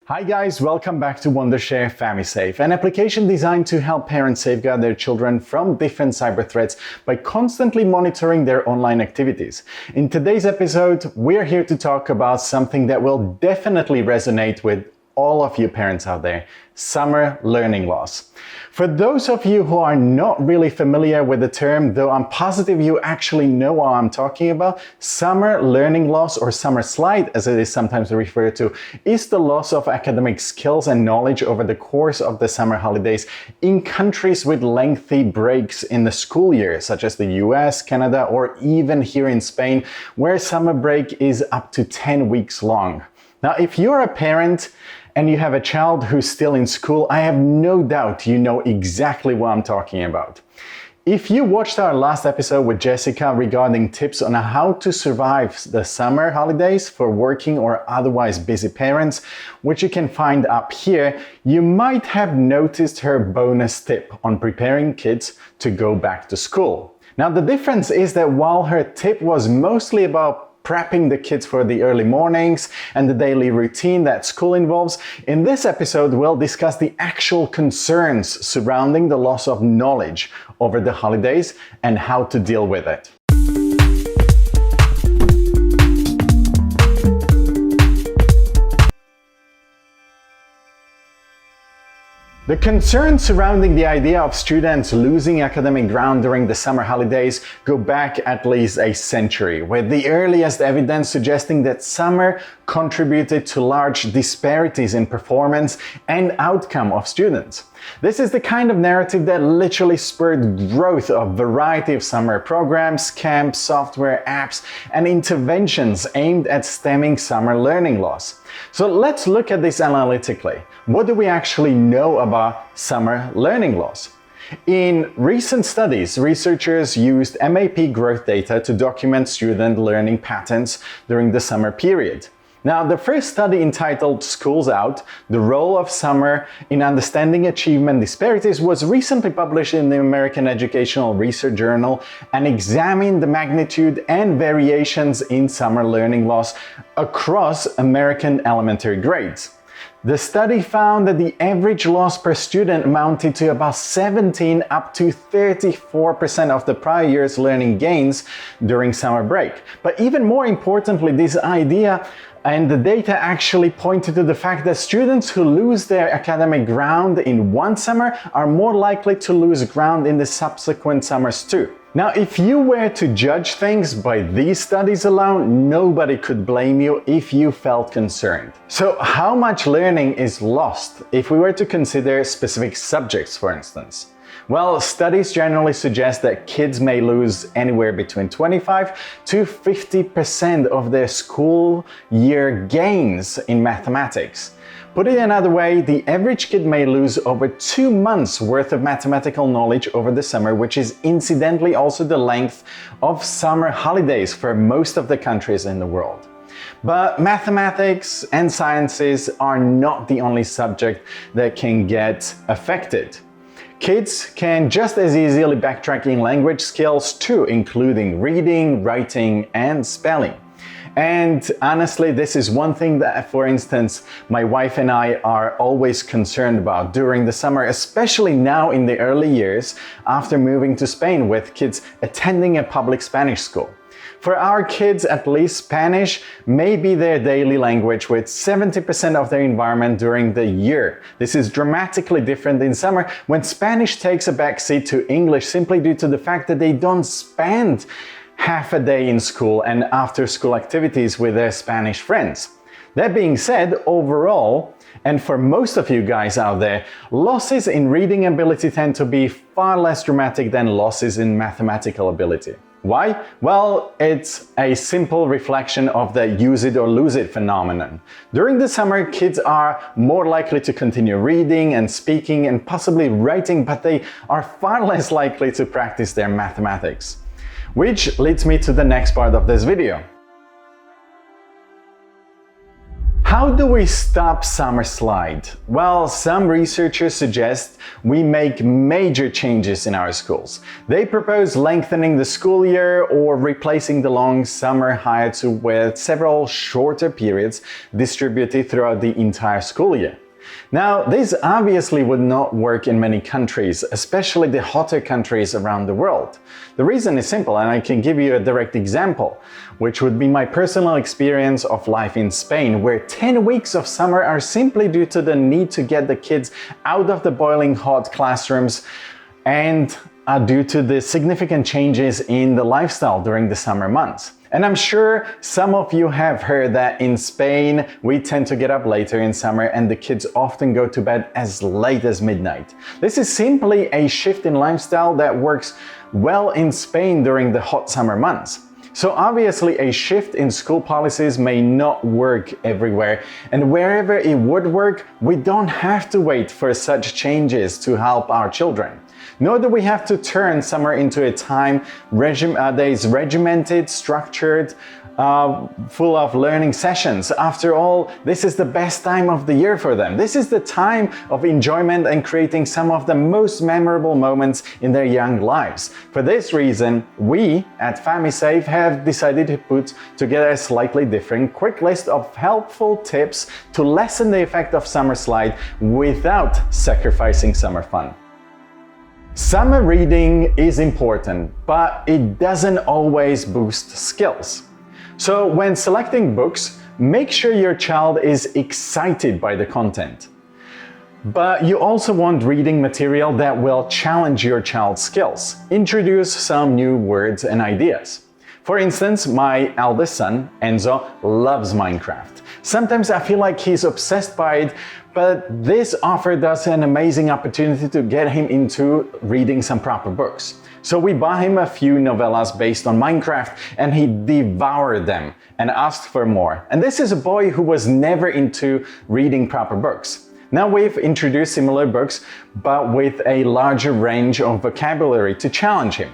Hi guys, welcome back to Wondershare FamiSafe, an application designed to help parents safeguard their children from different cyber threats by constantly monitoring their online activities. In today's episode, we're here to talk about something that will definitely resonate with all of you parents out there: summer learning loss. For those of you who are not really familiar with the term, though I'm positive you actually know what I'm talking about, summer learning loss, or summer slide as it is sometimes referred to, is the loss of academic skills and knowledge over the course of the summer holidays in countries with lengthy breaks in the school year, such as the US, Canada, or even here in Spain, where summer break is up to 10 weeks long. Now, if you're a parent and you have a child who's still in school, I have no doubt you know exactly what I'm talking about. If you watched our last episode with Jessica regarding tips on how to survive the summer holidays for working or otherwise busy parents, which you can find up here, you might have noticed her bonus tip on preparing kids to go back to school. Now, the difference is that while her tip was mostly about prepping the kids for the early mornings and the daily routine that school involves, in this episode we'll discuss the actual concerns surrounding the loss of knowledge over the holidays and how to deal with it. The concerns surrounding the idea of students losing academic ground during the summer holidays go back at least a century, with the earliest evidence suggesting that summer contributed to large disparities in performance and outcome of students. This is the kind of narrative that literally spurred growth of a variety of summer programs, camps, software, apps, and interventions aimed at stemming summer learning loss. So let's look at this analytically. What do we actually know about summer learning loss? In recent studies, researchers used MAP growth data to document student learning patterns during the summer period. Now, the first study, entitled Schools Out: The Role of Summer in Understanding Achievement Disparities, was recently published in the American Educational Research Journal and examined the magnitude and variations in summer learning loss across American elementary grades. The study found that the average loss per student amounted to about 17 up to 34% of the prior year's learning gains during summer break. But even more importantly, this idea and the data actually pointed to the fact that students who lose their academic ground in one summer are more likely to lose ground in the subsequent summers too. Now, if you were to judge things by these studies alone, nobody could blame you if you felt concerned. So how much learning is lost if we were to consider specific subjects, for instance? Well, studies generally suggest that kids may lose anywhere between 25 to 50% of their school year gains in mathematics. Put it another way, the average kid may lose over 2 months worth of mathematical knowledge over the summer, which is incidentally also the length of summer holidays for most of the countries in the world. But mathematics and sciences are not the only subject that can get affected. Kids can just as easily backtrack in language skills too, including reading, writing, and spelling. And honestly, this is one thing that, for instance, my wife and I are always concerned about during the summer, especially now in the early years after moving to Spain with kids attending a public Spanish school. For our kids, at least, Spanish may be their daily language with 70% of their environment during the year. This is dramatically different in summer, when Spanish takes a backseat to English simply due to the fact that they don't spend half a day in school and after-school activities with their Spanish friends. That being said, overall, and for most of you guys out there, losses in reading ability tend to be far less dramatic than losses in mathematical ability. Why? Well, it's a simple reflection of the use it or lose it phenomenon. During the summer, kids are more likely to continue reading and speaking and possibly writing, but they are far less likely to practice their mathematics. Which leads me to the next part of this video. How do we stop summer slide? Well, some researchers suggest we make major changes in our schools. They propose lengthening the school year or replacing the long summer hiatus with several shorter periods distributed throughout the entire school year. Now, this obviously would not work in many countries, especially the hotter countries around the world. The reason is simple, and I can give you a direct example, which would be my personal experience of life in Spain, where 10 weeks of summer are simply due to the need to get the kids out of the boiling hot classrooms and are due to the significant changes in the lifestyle during the summer months. And I'm sure some of you have heard that in Spain, we tend to get up later in summer and the kids often go to bed as late as midnight. This is simply a shift in lifestyle that works well in Spain during the hot summer months. So obviously a shift in school policies may not work everywhere, and wherever it would work, we don't have to wait for such changes to help our children. Nor do we have to turn summer into a time that is regimented, structured, full of learning sessions. After all, this is the best time of the year for them. This is the time of enjoyment and creating some of the most memorable moments in their young lives. For this reason, we at FamiSafe have decided to put together a slightly different quick list of helpful tips to lessen the effect of summer slide without sacrificing summer fun. Summer reading is important, but it doesn't always boost skills. So when selecting books, make sure your child is excited by the content. But you also want reading material that will challenge your child's skills, introduce some new words and ideas. For instance, my eldest son, Enzo, loves Minecraft. Sometimes I feel like he's obsessed by it, but this offered us an amazing opportunity to get him into reading some proper books. So we bought him a few novellas based on Minecraft and he devoured them and asked for more. And this is a boy who was never into reading proper books. Now we've introduced similar books, but with a larger range of vocabulary to challenge him.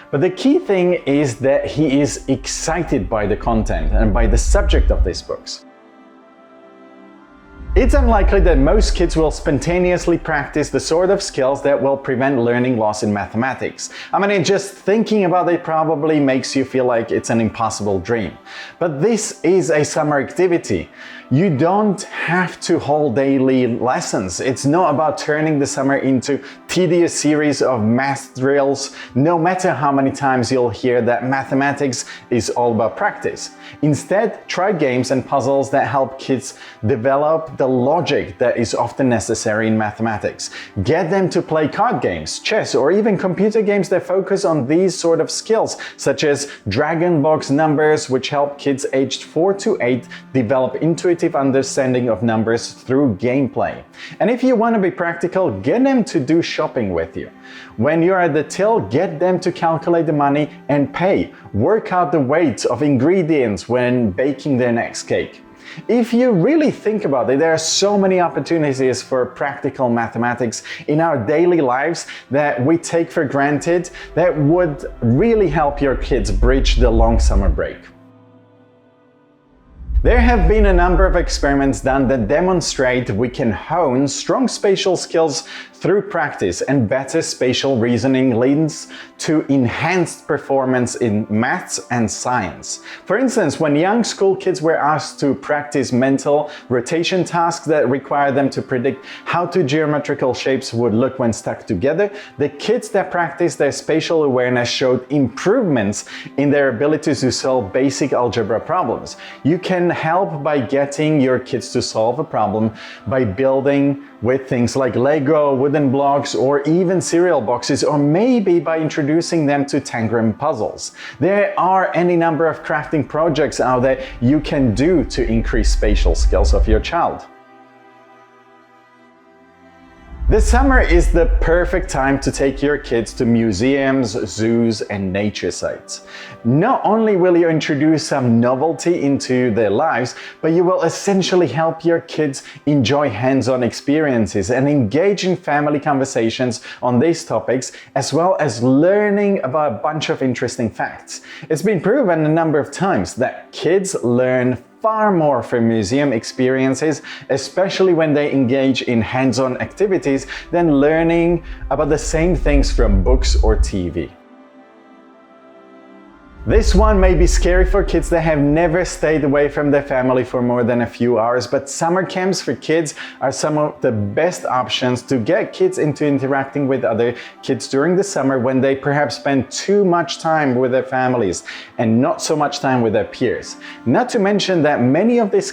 But the key thing is that he is excited by the content and by the subject of these books. It's unlikely that most kids will spontaneously practice the sort of skills that will prevent learning loss in mathematics. I mean, just thinking about it probably makes you feel like it's an impossible dream. But this is a summer activity. You don't have to hold daily lessons. It's not about turning the summer into tedious series of math drills, no matter how many times you'll hear that mathematics is all about practice. Instead, try games and puzzles that help kids develop the logic that is often necessary in mathematics. Get them to play card games, chess, or even computer games that focus on these sort of skills, such as Dragon Box numbers, which help kids aged 4 to 8 develop intuitive understanding of numbers through gameplay. And if you want to be practical, get them to do shopping with you. When you're at the till, get them to calculate the money and pay. Work out the weight of ingredients when baking their next cake. If you really think about it, there are so many opportunities for practical mathematics in our daily lives that we take for granted that would really help your kids bridge the long summer break. There have been a number of experiments done that demonstrate we can hone strong spatial skills through practice, and better spatial reasoning leads to enhanced performance in maths and science. For instance, when young school kids were asked to practice mental rotation tasks that require them to predict how two geometrical shapes would look when stuck together, the kids that practiced their spatial awareness showed improvements in their ability to solve basic algebra problems. You can help by getting your kids to solve a problem by building with things like Lego, wooden blocks, or even cereal boxes, or maybe by introducing them to tangram puzzles. There are any number of crafting projects out there you can do to increase spatial skills of your child. The summer is the perfect time to take your kids to museums, zoos, and nature sites. Not only will you introduce some novelty into their lives, but you will essentially help your kids enjoy hands-on experiences and engage in family conversations on these topics, as well as learning about a bunch of interesting facts. It's been proven a number of times that kids learn far more from museum experiences, especially when they engage in hands-on activities, than learning about the same things from books or TV. This one may be scary for kids that have never stayed away from their family for more than a few hours, but summer camps for kids are some of the best options to get kids into interacting with other kids during the summer when they perhaps spend too much time with their families and not so much time with their peers. Not to mention that many of these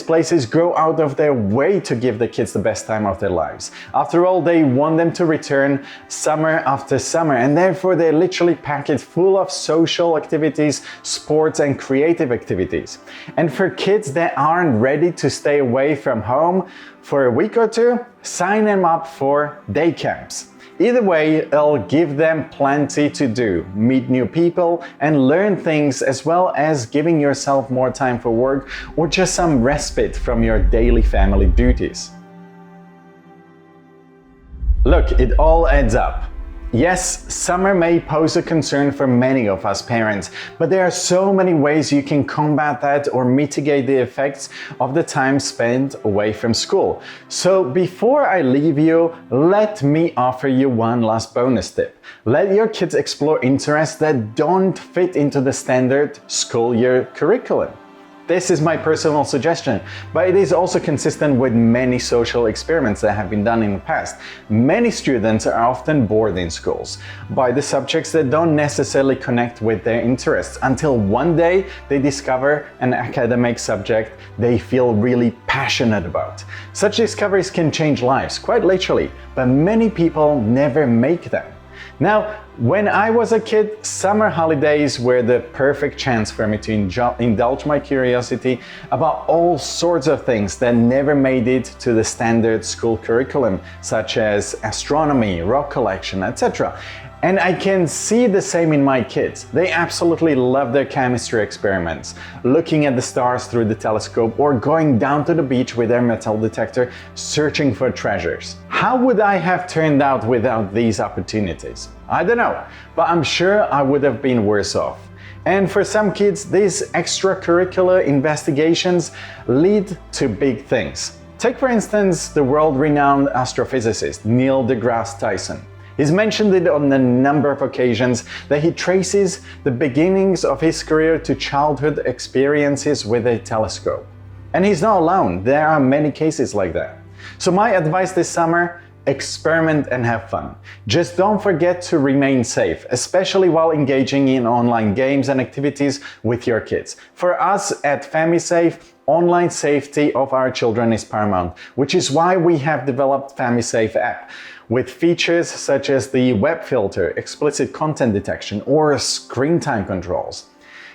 places go out of their way to give the kids the best time of their lives. After all, they want them to return summer after summer, and therefore they literally pack it full of social activities, sports and creative activities. And for kids that aren't ready to stay away from home for a week or two, sign them up for day camps. Either way, it'll give them plenty to do, meet new people and learn things, as well as giving yourself more time for work or just some respite from your daily family duties. Look, it all adds up. Yes, summer may pose a concern for many of us parents, but there are so many ways you can combat that or mitigate the effects of the time spent away from school. So before I leave you, let me offer you one last bonus tip. Let your kids explore interests that don't fit into the standard school year curriculum. This is my personal suggestion, but it is also consistent with many social experiments that have been done in the past. Many students are often bored in schools by the subjects that don't necessarily connect with their interests until one day they discover an academic subject they feel really passionate about. Such discoveries can change lives, quite literally, but many people never make them. Now, when I was a kid, summer holidays were the perfect chance for me to indulge my curiosity about all sorts of things that never made it to the standard school curriculum, such as astronomy, rock collection, etc. And I can see the same in my kids. They absolutely love their chemistry experiments, looking at the stars through the telescope or going down to the beach with their metal detector, searching for treasures. How would I have turned out without these opportunities? I don't know, but I'm sure I would have been worse off. And for some kids, these extracurricular investigations lead to big things. Take for instance the world-renowned astrophysicist Neil deGrasse Tyson. He's mentioned it on a number of occasions that he traces the beginnings of his career to childhood experiences with a telescope. And he's not alone, there are many cases like that. So my advice this summer, experiment and have fun. Just don't forget to remain safe, especially while engaging in online games and activities with your kids. For us at FamiSafe, online safety of our children is paramount, which is why we have developed FamiSafe app with features such as the web filter, explicit content detection, or screen time controls.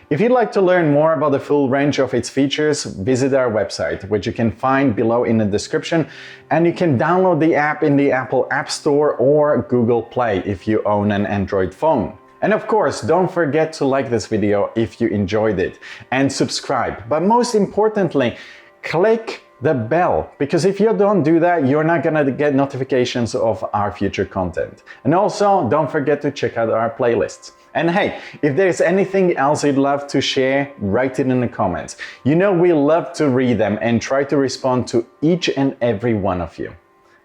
If you'd like to learn more about the full range of its features, visit our website, which you can find below in the description, and you can download the app in the Apple App Store or Google Play if you own an Android phone. And of course, don't forget to like this video if you enjoyed it and subscribe. But most importantly, click the bell, because if you don't do that, you're not gonna get notifications of our future content. And also, don't forget to check out our playlists. And hey, if there's anything else you'd love to share, write it in the comments. You know we love to read them and try to respond to each and every one of you.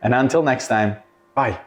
And until next time, bye.